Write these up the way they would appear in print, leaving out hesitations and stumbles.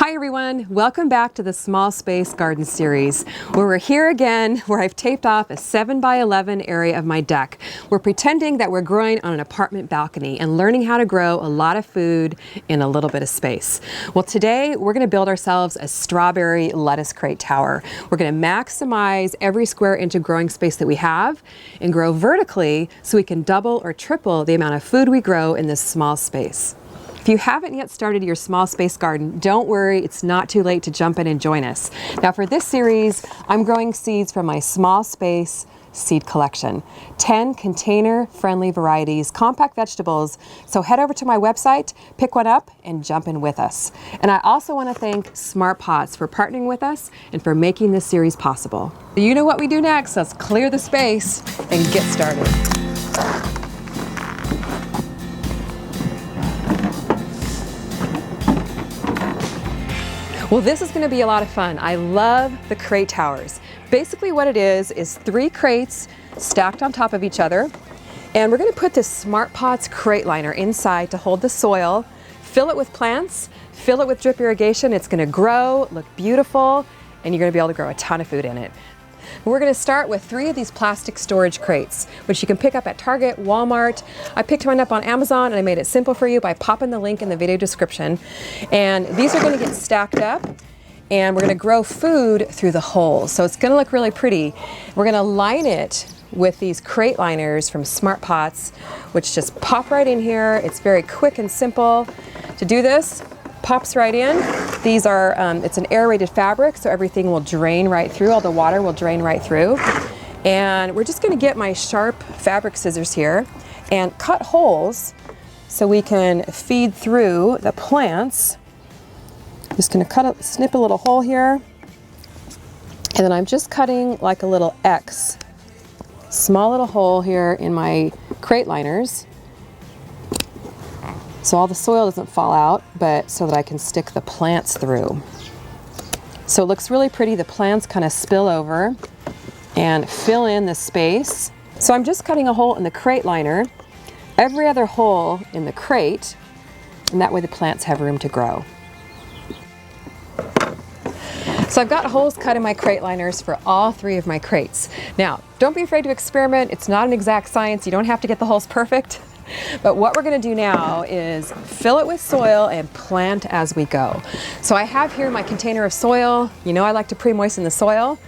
Hi everyone, welcome back to the Small Space Garden series, where we're here again, where I've taped off a 7x11 area of my deck. We're pretending that we're growing on an apartment balcony and learning how to grow a lot of food in a little bit of space. Well, today we're going to build ourselves a strawberry lettuce crate tower. We're going to maximize every square inch of growing space that we have and grow vertically so we can double or triple the amount of food we grow in this small space. If you haven't yet started your small space garden, don't worry, it's not too late to jump in and join us. Now for this series, I'm growing seeds from my small space seed collection. 10 container-friendly varieties, compact vegetables. So head over to my website, pick one up, and jump in with us. And I also want to thank Smart Pots for partnering with us and for making this series possible. You know what we do next, let's clear the space and get started. Well, this is going to be a lot of fun. I love the crate towers. Basically what it is 3 crates stacked on top of each other. And we're going to put this Smart Pots crate liner inside to hold the soil, fill it with plants, fill it with drip irrigation. It's going to grow, look beautiful, and you're going to be able to grow a ton of food in it. We're going to start with 3 of these plastic storage crates, which you can pick up at Target, Walmart. I picked one up on Amazon and I made it simple for you by popping the link in the video description. And these are going to get stacked up and we're going to grow food through the holes. So it's going to look really pretty. We're going to line it with these crate liners from Smart Pots, which just pop right in here. It's very quick and simple to do this. Pops right in. These are, it's an aerated fabric, so everything will drain right through, all the water will drain right through. And we're just gonna get my sharp fabric scissors here and cut holes so we can feed through the plants. Just gonna snip a little hole here. And then I'm just cutting like a little X, small little hole here in my crate liners. So all the soil doesn't fall out, but so that I can stick the plants through. So it looks really pretty. The plants kind of spill over and fill in the space. So I'm just cutting a hole in the crate liner, every other hole in the crate, and that way the plants have room to grow. So I've got holes cut in my crate liners for all 3 of my crates. Now, don't be afraid to experiment. It's not an exact science. You don't have to get the holes perfect. But what we're going to do now is fill it with soil and plant as we go. So I have here my container of soil. You know I like to pre-moisten the soil.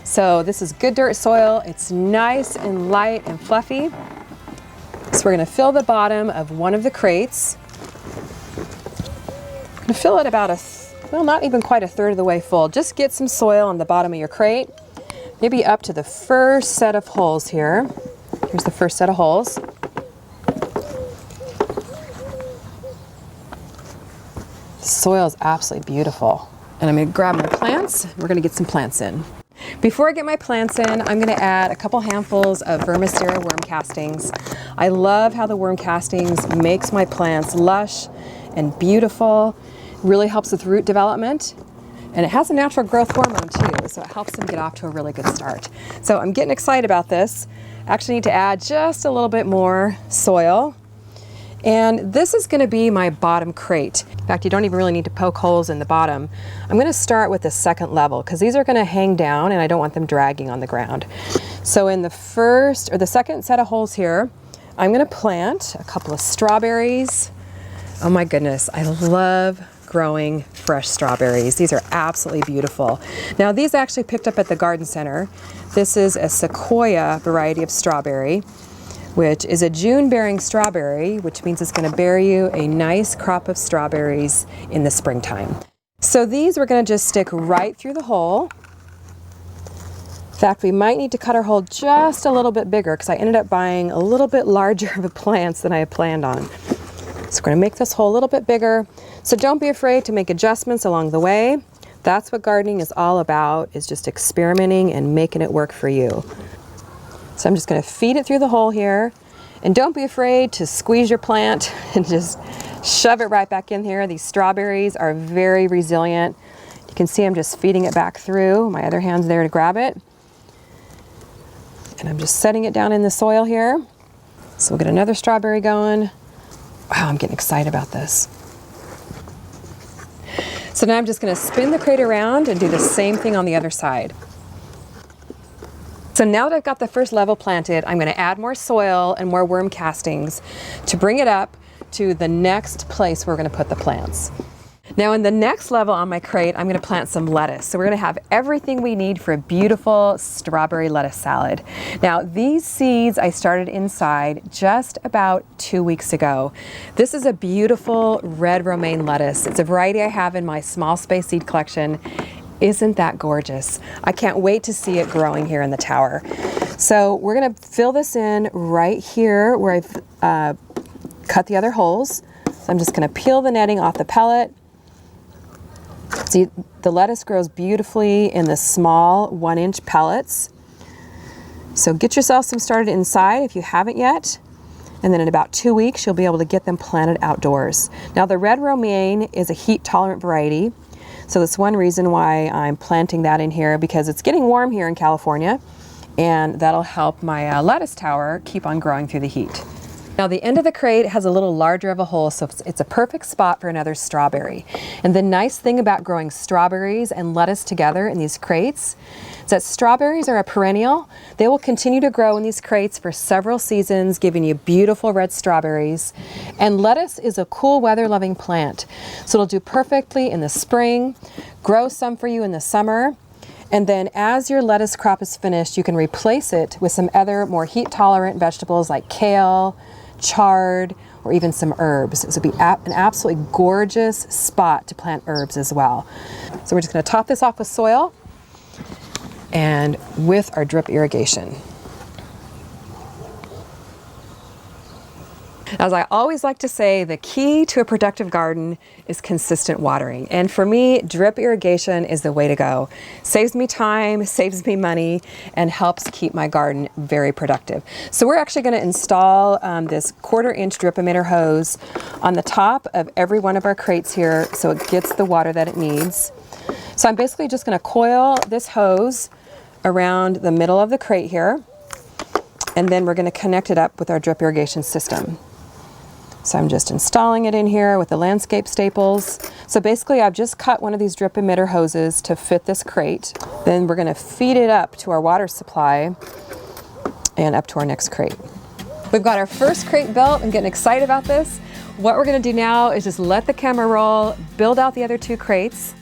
So this is good dirt soil. It's nice and light and fluffy. So we're going to fill the bottom of one of the crates. I'm going to fill it about well, not even quite a third of the way full. Just get some soil on the bottom of your crate. Maybe up to the first set of holes here. Here's the first set of holes. Soil is absolutely beautiful. And I'm going to grab my plants. We're going to get some plants in. Before I get my plants in, I'm going to add a couple handfuls of Vermicera worm castings. I love how the worm castings makes my plants lush and beautiful. Really helps with root development. And it has a natural growth hormone too, so it helps them get off to a really good start. So I'm getting excited about this. Actually need to add just a little bit more soil. And this is going to be my bottom crate. In fact, you don't even really need to poke holes in the bottom. I'm going to start with the second level because these are going to hang down and I don't want them dragging on the ground. So in the first or the second set of holes here, I'm going to plant a couple of strawberries. Oh my goodness, I love growing fresh strawberries. These are absolutely beautiful. Now these I actually picked up at the garden center. This is a Sequoia variety of strawberry, which is a June-bearing strawberry, which means it's going to bear you a nice crop of strawberries in the springtime. So these we're going to just stick right through the hole. In fact, we might need to cut our hole just a little bit bigger because I ended up buying a little bit larger of plants than I had planned on. So we're going to make this hole a little bit bigger. So don't be afraid to make adjustments along the way. That's what gardening is all about, is just experimenting and making it work for you. So I'm just going to feed it through the hole here. And don't be afraid to squeeze your plant and just shove it right back in here. These strawberries are very resilient. You can see I'm just feeding it back through. My other hand's there to grab it. And I'm just setting it down in the soil here. So we'll get another strawberry going. Wow, I'm getting excited about this. So now I'm just going to spin the crate around and do the same thing on the other side. So now that I've got the first level planted, I'm going to add more soil and more worm castings to bring it up to the next place we're going to put the plants. Now in the next level on my crate, I'm going to plant some lettuce. So we're going to have everything we need for a beautiful strawberry lettuce salad. Now these seeds I started inside just about 2 weeks ago. This is a beautiful red romaine lettuce. It's a variety I have in my small space seed collection. Isn't that gorgeous? I can't wait to see it growing here in the tower. So we're going to fill this in right here where I've cut the other holes. So I'm just going to peel the netting off the pellet. See, the lettuce grows beautifully in the small 1-inch pellets. So get yourself some started inside if you haven't yet. And then in about 2 weeks, you'll be able to get them planted outdoors. Now the red romaine is a heat tolerant variety. So that's one reason why I'm planting that in here, because it's getting warm here in California, and that'll help my lettuce tower keep on growing through the heat. Now the end of the crate has a little larger of a hole, so it's a perfect spot for another strawberry. And the nice thing about growing strawberries and lettuce together in these crates is that strawberries are a perennial. They will continue to grow in these crates for several seasons, giving you beautiful red strawberries. And lettuce is a cool weather loving plant, so it'll do perfectly in the spring, grow some for you in the summer. And then as your lettuce crop is finished, you can replace it with some other more heat tolerant vegetables like kale, chard, or even some herbs. This would be an absolutely gorgeous spot to plant herbs as well. So we're just going to top this off with soil and with our drip irrigation. As I always like to say, the key to a productive garden is consistent watering. And for me, drip irrigation is the way to go. Saves me time, saves me money, and helps keep my garden very productive. So we're actually going to install this 1/4-inch drip emitter hose on the top of every one of our crates here so it gets the water that it needs. So I'm basically just going to coil this hose around the middle of the crate here, and then we're going to connect it up with our drip irrigation system. So I'm just installing it in here with the landscape staples. So basically I've just cut one of these drip emitter hoses to fit this crate. Then we're going to feed it up to our water supply and up to our next crate. We've got our first crate built. I'm getting excited about this. What we're going to do now is just let the camera roll, build out the other 2 crates.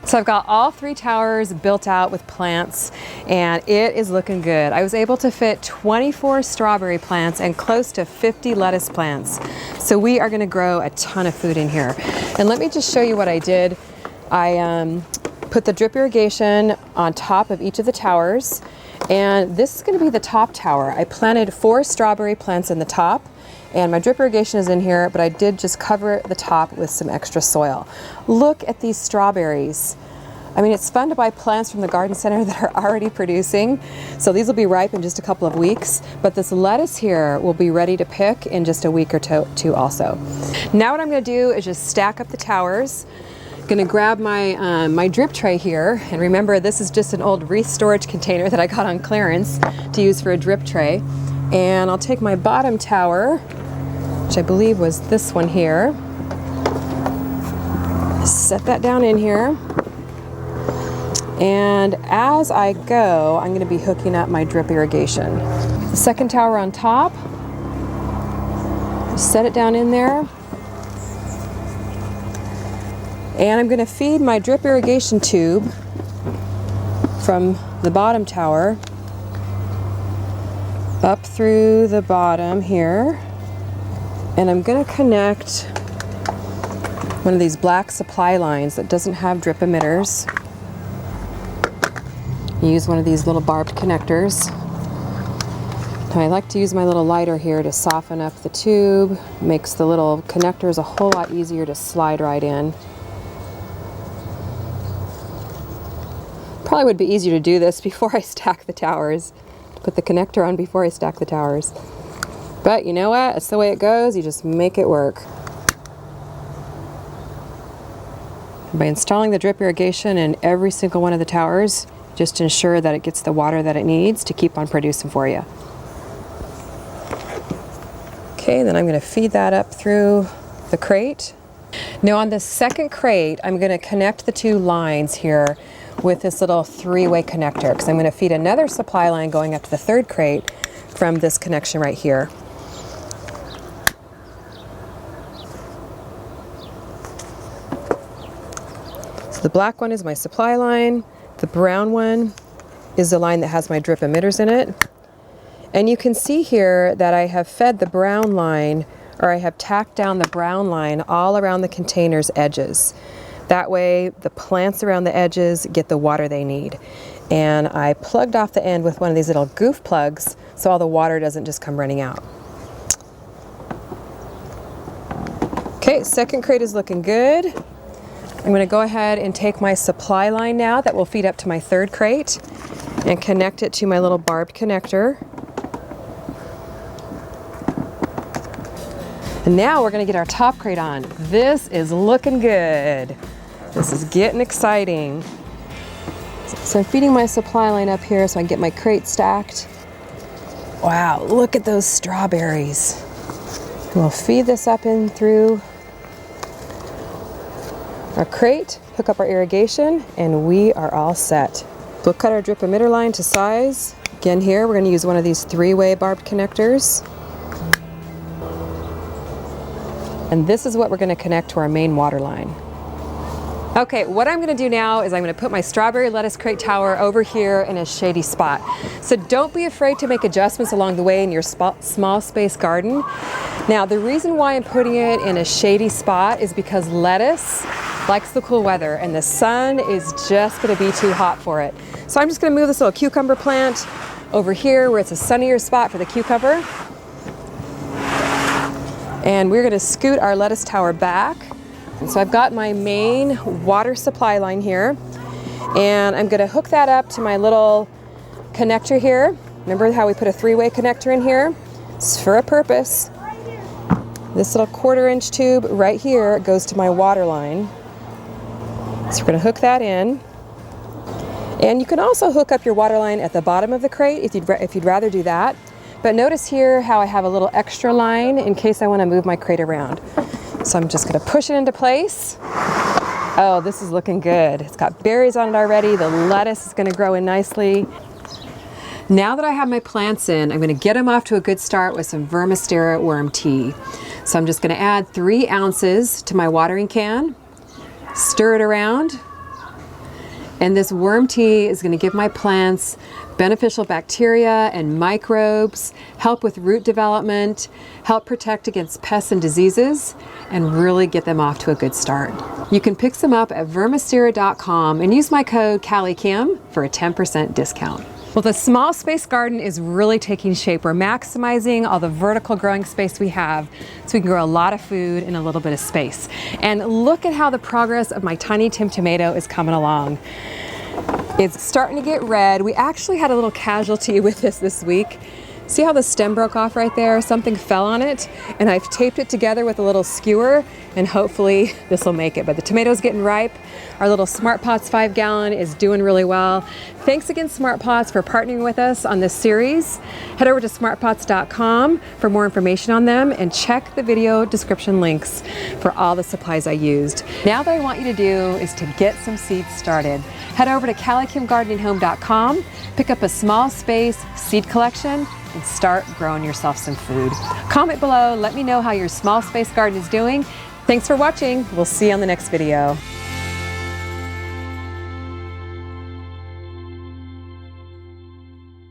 So I've got all 3 towers built out with plants, and it is looking good. I was able to fit 24 strawberry plants and close to 50 lettuce plants. So we are going to grow a ton of food in here. And let me just show you what I did. I put the drip irrigation on top of each of the towers, and this is going to be the top tower. I planted 4 strawberry plants in the top, and my drip irrigation is in here, but I did just cover the top with some extra soil. Look at these strawberries. I mean, it's fun to buy plants from the garden center that are already producing. So these will be ripe in just a couple of weeks, but this lettuce here will be ready to pick in just a week or two also. Now what I'm going to do is just stack up the towers. Going to grab my my drip tray here, and remember this is just an old wreath storage container that I got on clearance to use for a drip tray. And I'll take my bottom tower, which I believe was this one here, set that down in here, and as I go I'm going to be hooking up my drip irrigation. The second tower on top, set it down in there, and I'm going to feed my drip irrigation tube from the bottom tower up through the bottom here, and I'm going to connect one of these black supply lines that doesn't have drip emitters. Use one of these little barbed connectors. Now I like to use my little lighter here to soften up the tube. Makes the little connectors a whole lot easier to slide right in. Probably would be easier to do this before I stack the towers. Put the connector on before I stack the towers. But you know what? It's the way it goes. You just make it work. By installing the drip irrigation in every single one of the towers, just ensure that it gets the water that it needs to keep on producing for you. Okay, then I'm going to feed that up through the crate. Now on the second crate, I'm going to connect the two lines here with this little three-way connector, because I'm going to feed another supply line going up to the third crate from this connection right here. So the black one is my supply line, the brown one is the line that has my drip emitters in it. And you can see here that I have fed the brown line, or I have tacked down the brown line all around the container's edges. That way the plants around the edges get the water they need. And I plugged off the end with one of these little goof plugs so all the water doesn't just come running out. Okay, second crate is looking good. I'm going to go ahead and take my supply line now that will feed up to my third crate and connect it to my little barbed connector. And now we're going to get our top crate on. This is looking good. This is getting exciting. So I'm feeding my supply line up here so I can get my crate stacked. Wow, look at those strawberries. We'll feed this up in through our crate, hook up our irrigation, and we are all set. We'll cut our drip emitter line to size. Again here, we're going to use one of these three-way barbed connectors. And this is what we're going to connect to our main water line. Okay, what I'm going to do now is I'm going to put my strawberry lettuce crate tower over here in a shady spot. So don't be afraid to make adjustments along the way in your small space garden. Now, the reason why I'm putting it in a shady spot is because lettuce likes the cool weather and the sun is just going to be too hot for it. So I'm just going to move this little cucumber plant over here where it's a sunnier spot for the cucumber. And we're going to scoot our lettuce tower back. And so I've got my main water supply line here, and I'm going to hook that up to my little connector here. Remember how we put a three-way connector in here? It's for a purpose. This little 1/4-inch tube right here goes to my water line. So we're going to hook that in. And you can also hook up your water line at the bottom of the crate if you'd rather do that. But notice here how I have a little extra line in case I want to move my crate around. So I'm just going to push it into place. Oh, this is looking good. It's got berries on it already. The lettuce is going to grow in nicely. Now that I have my plants in, I'm going to get them off to a good start with some Vermistera worm tea. So I'm just going to add 3 ounces to my watering can, stir it around, and this worm tea is going to give my plants beneficial bacteria and microbes, help with root development, help protect against pests and diseases, and really get them off to a good start. You can pick some up at vermistera.com and use my code CallieKim for a 10% discount. Well, the small space garden is really taking shape. We're maximizing all the vertical growing space we have so we can grow a lot of food in a little bit of space. And look at how the progress of my Tiny Tim tomato is coming along. It's starting to get red. We actually had a little casualty with this week. See how the stem broke off right there? Something fell on it, and I've taped it together with a little skewer, and hopefully this will make it. But the tomato's getting ripe. Our little Smart Pots 5-gallon is doing really well. Thanks again, Smart Pots, for partnering with us on this series. Head over to smartpots.com for more information on them, and check the video description links for all the supplies I used. Now what I want you to do is to get some seeds started. Head over to CallieKimGardeningHome.com, pick up a small space seed collection, and start growing yourself some food. Comment below, let me know how your small space garden is doing. Thanks for watching. We'll see you on the next video.